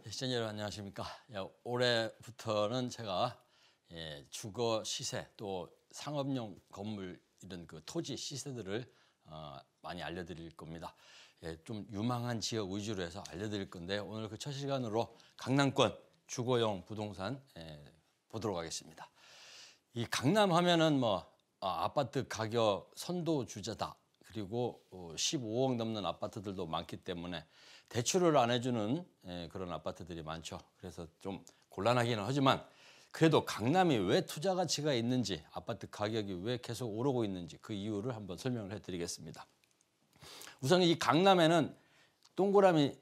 시청자 여러분 안녕하십니까. 올해부터는 제가 주거 시세 또 상업용 건물 이런 그 토지 시세들을 많이 알려드릴 겁니다. 좀 유망한 지역 위주로 해서 알려드릴 건데 오늘 그 첫 시간으로 강남권 주거용 부동산 보도록 하겠습니다. 이 강남 하면은 아파트 가격 선도주자다. 그리고 15억 넘는 아파트들도 많기 때문에 대출을 안 해주는 그런 아파트들이 많죠. 그래서 좀 곤란하기는 하지만 그래도 강남이 왜 투자 가치가 있는지, 아파트 가격이 왜 계속 오르고 있는지 그 이유를 한번 설명을 해드리겠습니다. 우선 이 강남에는 동그라미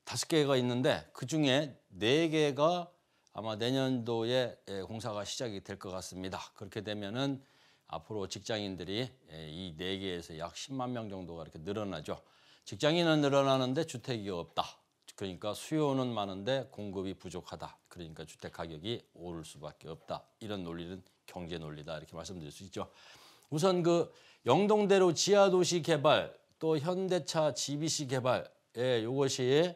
5개가 있는데 그중에 4개가 아마 내년도에 공사가 시작이 될 것 같습니다. 그렇게 되면은 앞으로 직장인들이 이 4개에서 약 10만 명 정도가 이렇게 늘어나죠. 직장인은 늘어나는데 주택이 없다. 그러니까 수요는 많은데 공급이 부족하다. 그러니까 주택 가격이 오를 수밖에 없다. 이런 논리는 경제 논리다. 이렇게 말씀드릴 수 있죠. 우선 그 영동대로 지하도시 개발 또 현대차 GBC 개발 이것이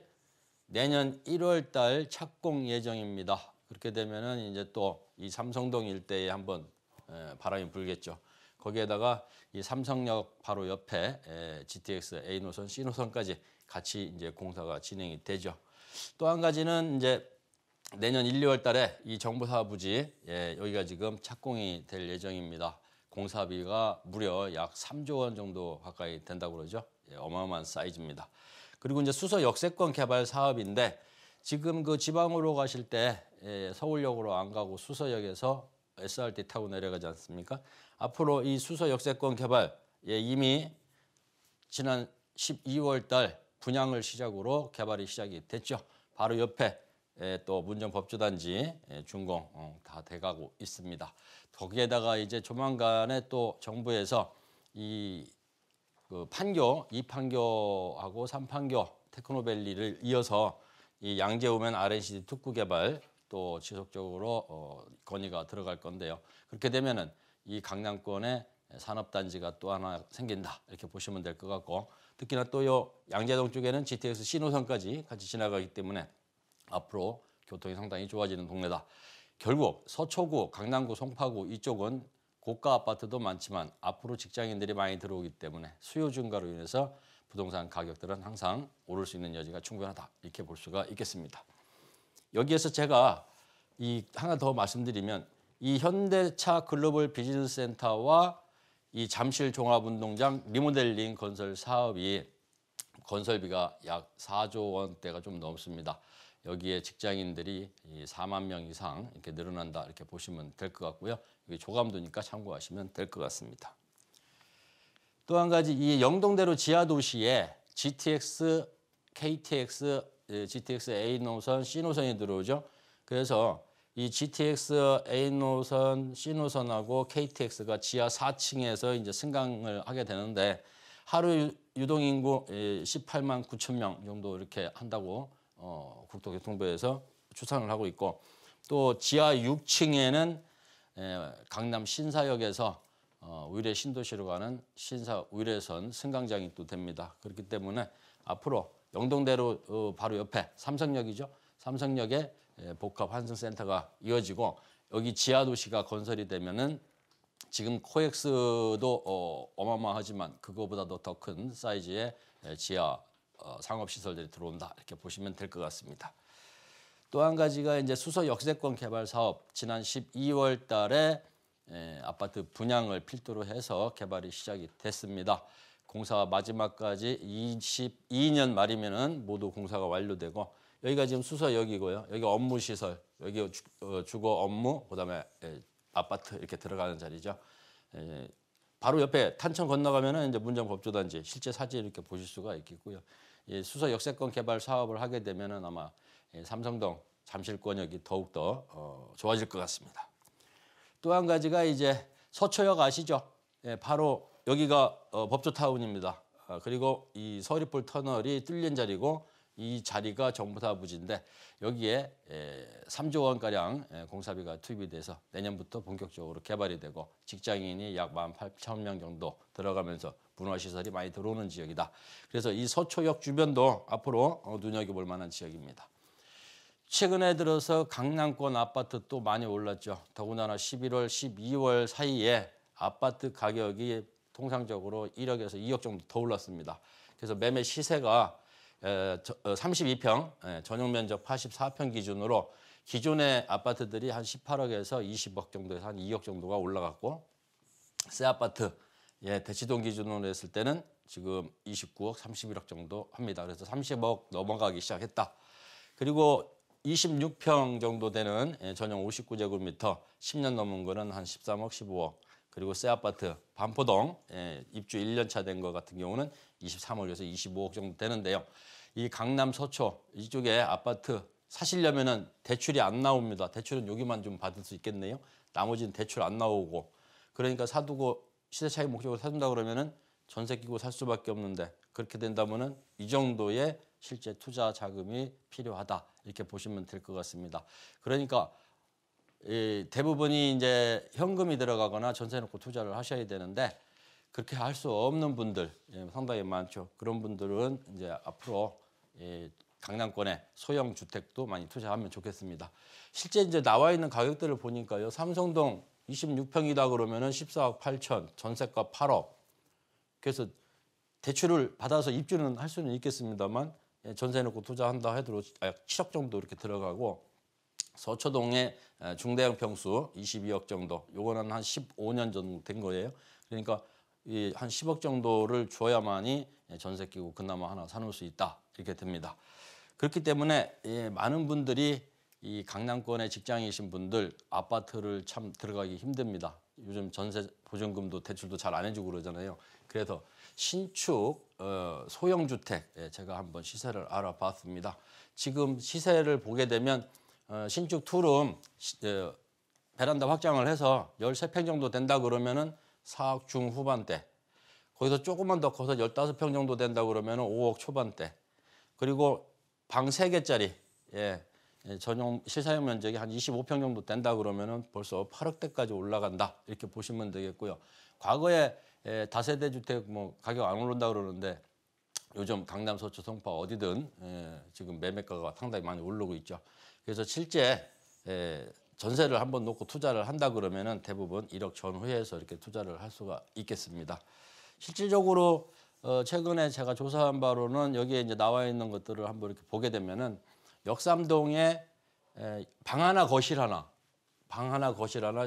내년 1월 달 착공 예정입니다. 그렇게 되면은 이제 또 이 삼성동 일대에 한번 바람이 불겠죠. 거기에다가 이 삼성역 바로 옆에 GTX A 노선, C 노선까지 같이 이제 공사가 진행이 되죠. 또 한 가지는 이제 내년 1, 2월 달에 이 정부사부지 여기가 지금 착공이 될 예정입니다. 공사비가 무려 약 3조 원 정도 가까이 된다고 그러죠. 어마어마한 사이즈입니다. 그리고 이제 수서 역세권 개발 사업인데 지금 그 지방으로 가실 때 서울역으로 안 가고 수서역에서 SRT 타고 내려가지 않습니까? 앞으로 이 수서 역세권 개발 이미 지난 12월 달 분양을 시작으로 개발이 시작이 됐죠. 바로 옆에 또 문정법조단지 준공 다 돼가고 있습니다. 거기에다가 이제 조만간에 또 정부에서 그 판교, 2판교하고 3판교 테크노밸리를 이어서 이 양재우면 RNCD 특구 개발 또 지속적으로 건의가 들어갈 건데요. 그렇게 되면은 이 강남권에 산업단지가 또 하나 생긴다 이렇게 보시면 될 것 같고 특히나 또 요 양재동 쪽에는 GTX C 노선까지 같이 지나가기 때문에 앞으로 교통이 상당히 좋아지는 동네다. 결국 서초구, 강남구, 송파구 이쪽은 고가 아파트도 많지만 앞으로 직장인들이 많이 들어오기 때문에 수요 증가로 인해서 부동산 가격들은 항상 오를 수 있는 여지가 충분하다 이렇게 볼 수가 있겠습니다. 여기에서 제가 하나 더 말씀드리면 이 현대차 글로벌 비즈니스 센터와 이 잠실 종합운동장 리모델링 건설 사업이 건설비가 약 4조 원대가 좀 넘습니다. 여기에 직장인들이 4만 명 이상 이렇게 늘어난다 이렇게 보시면 될 것 같고요. 이게 조감도니까 참고하시면 될 것 같습니다. 또 한 가지 이 영동대로 지하도시에 GTX, KTX, GTX A 노선, C 노선이 들어오죠. 그래서 이 GTX A 노선, C 노선하고 KTX가 지하 4층에서 이제 승강을 하게 되는데 하루 유동 인구 18만 9천 명 정도 이렇게 한다고 국토교통부에서 추산을 하고 있고 또 지하 6층에는 강남 신사역에서 의뢰 신도시로 가는 신사 의뢰선 승강장이 또 됩니다. 그렇기 때문에 앞으로 영동대로 바로 옆에 삼성역이죠. 삼성역에 복합 환승센터가 이어지고 여기 지하도시가 건설이 되면은 지금 코엑스도 어마어마하지만 그거보다도 더 큰 사이즈의 지하 상업시설들이 들어온다 이렇게 보시면 될 것 같습니다. 또 한 가지가 이제 수서 역세권 개발 사업 지난 12월 달에 아파트 분양을 필두로 해서 개발이 시작이 됐습니다. 공사 마지막까지 22년 말이면은 모두 공사가 완료되고 여기가 지금 수서역이고요. 여기 업무시설, 여기 주거 업무, 그다음에 아파트 이렇게 들어가는 자리죠. 바로 옆에 탄천 건너가면은 이제 문정법조단지 실제 사진 이렇게 보실 수가 있겠고요. 수서 역세권 개발 사업을 하게 되면은 아마 삼성동 잠실권역이 더욱더 좋아질 것 같습니다. 또 한 가지가 이제 서초역 아시죠? 바로 여기가 법조타운입니다. 그리고 이 서리풀 터널이 뚫린 자리고 이 자리가 정부사부지인데 여기에 3조 원가량 공사비가 투입이 돼서 내년부터 본격적으로 개발이 되고 직장인이 약 18,000명 정도 들어가면서 문화시설이 많이 들어오는 지역이다. 그래서 이 서초역 주변도 앞으로 눈여겨볼 만한 지역입니다. 최근에 들어서 강남권 아파트 또 많이 올랐죠. 더군다나 11월, 12월 사이에 아파트 가격이 통상적으로 1억에서 2억 정도 더 올랐습니다. 그래서 매매 시세가 32평, 전용 면적 84평 기준으로 기존의 아파트들이 한 18억에서 20억 정도에서 한 2억 정도가 올라갔고, 새 아파트 대치동 기준으로 했을 때는 지금 29억, 31억 정도 합니다. 그래서 30억 넘어가기 시작했다. 그리고 26평 정도 되는 전용 59제곱미터 10년 넘은 거는 한 13억, 15억. 그리고 새 아파트 반포동 입주 1년 차 된 거 같은 경우는 23억에서 25억 정도 되는데요. 이 강남 서초 이쪽에 아파트 사시려면은 대출이 안 나옵니다. 대출은 여기만 좀 받을 수 있겠네요. 나머지는 대출 안 나오고, 그러니까 사두고 시세 차익 목적으로 사준다 그러면은 전세 끼고 살 수밖에 없는데, 그렇게 된다면은 이 정도의 실제 투자 자금이 필요하다, 이렇게 보시면 될 것 같습니다. 그러니까 대부분이 이제 현금이 들어가거나 전세 놓고 투자를 하셔야 되는데, 그렇게 할 수 없는 분들 상당히 많죠. 그런 분들은 이제 앞으로 강남권에 소형 주택도 많이 투자하면 좋겠습니다. 실제 이제 나와 있는 가격들을 보니까요, 삼성동 26평이다 그러면은 14억 8천, 전세가 8억. 그래서 대출을 받아서 입주는 할 수는 있겠습니다만, 전세 놓고 투자한다 해도 7억 정도 이렇게 들어가고, 서초동의 중대형 평수 22억 정도, 요거는 한 15년 정도 된 거예요. 그러니까 한 10억 정도를 줘야만이 전세 끼고 그나마 하나 사놓을 수 있다, 이렇게 됩니다. 그렇기 때문에 많은 분들이 이 강남권에 직장이신 분들 아파트를 참 들어가기 힘듭니다. 요즘 전세 보증금도 대출도 잘 안 해주고 그러잖아요. 그래서 신축 소형 주택 제가 한번 시세를 알아봤습니다. 지금 시세를 보게 되면 신축 투룸 베란다 확장을 해서 13평 정도 된다 그러면은 4억 중후반대. 거기서 조금만 더 커서 15평 정도 된다 그러면은 5억 초반대. 그리고 방 3개짜리 전용 실사용 면적이 한 25평 정도 된다 그러면은 벌써 8억대까지 올라간다, 이렇게 보시면 되겠고요. 과거에 다세대 주택 뭐 가격 안 오른다 그러는데, 요즘 강남, 서초, 송파 어디든 지금 매매가가 상당히 많이 오르고 있죠. 그래서 실제 전세를 한번 놓고 투자를 한다 그러면은 대부분 1억 전후에서 이렇게 투자를 할 수가 있겠습니다. 실질적으로 최근에 제가 조사한 바로는 여기에 이제 나와 있는 것들을 한번 이렇게 보게 되면은, 역삼동에 방 하나 거실 하나,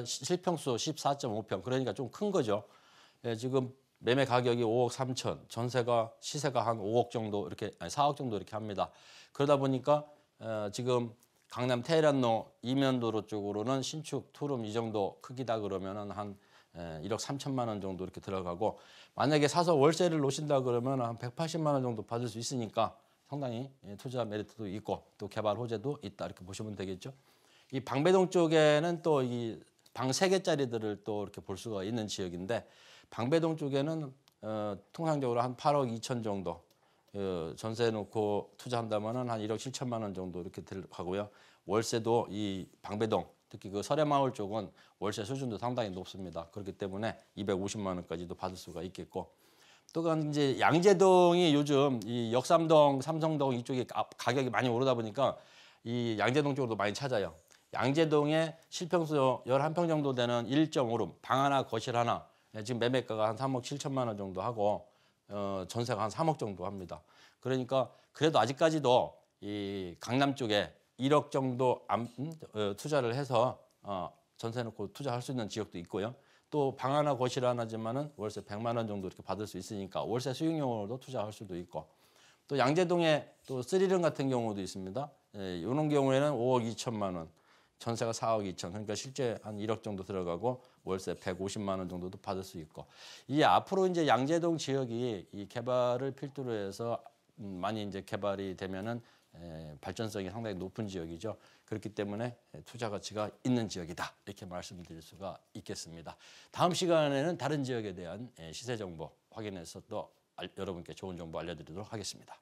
실평수 14.5평, 그러니까 좀 큰 거죠. 지금 매매 가격이 5억 3천, 전세가 시세가 한 5억 정도 이렇게, 아니 4억 정도 이렇게 합니다. 그러다 보니까 지금 강남 테헤란로 이면도로 쪽으로는 신축 투룸 이 정도 크기다 그러면은 한 1억 3천만 원 정도 이렇게 들어가고, 만약에 사서 월세를 놓으신다 그러면 한 180만 원 정도 받을 수 있으니까 상당히 투자 메리트도 있고 또 개발 호재도 있다, 이렇게 보시면 되겠죠. 이 방배동 쪽에는 또 이 방 3개짜리들을 또 이렇게 볼 수가 있는 지역인데, 방배동 쪽에는 통상적으로 한 8억 2천 정도 전세 놓고 투자한다면은 한 1억 7천만 원 정도 이렇게 들어가고요. 월세도 이 방배동, 특히 그 설해마을 쪽은 월세 수준도 상당히 높습니다. 그렇기 때문에 250만 원까지도 받을 수가 있겠고, 또 이제 양재동이 요즘 이 역삼동, 삼성동 이쪽에 가격이 많이 오르다 보니까 이 양재동 쪽으로도 많이 찾아요. 양재동에 실평수 11평 정도 되는 1.5룸, 방 하나, 거실 하나, 지금 매매가가 한 3억 7천만 원 정도 하고 전세가 한 3억 정도 합니다. 그러니까 그래도 아직까지도 이 강남 쪽에 1억 정도 투자를 해서 전세 놓고 투자할 수 있는 지역도 있고요. 또 방 하나, 거실 하나지만은 월세 100만 원 정도 이렇게 받을 수 있으니까 월세 수익용으로도 투자할 수도 있고, 또 양재동에 또 3룸 같은 경우도 있습니다. 이런 경우에는 5억 2천만 원, 전세가 4억 2천, 그러니까 실제 한 1억 정도 들어가고 월세 150만 원 정도도 받을 수 있고, 이 앞으로 이제 양재동 지역이 이 개발을 필두로 해서 많이 이제 개발이 되면은 발전성이 상당히 높은 지역이죠. 그렇기 때문에 투자 가치가 있는 지역이다, 이렇게 말씀드릴 수가 있겠습니다. 다음 시간에는 다른 지역에 대한 시세 정보 확인해서 또 여러분께 좋은 정보 알려드리도록 하겠습니다.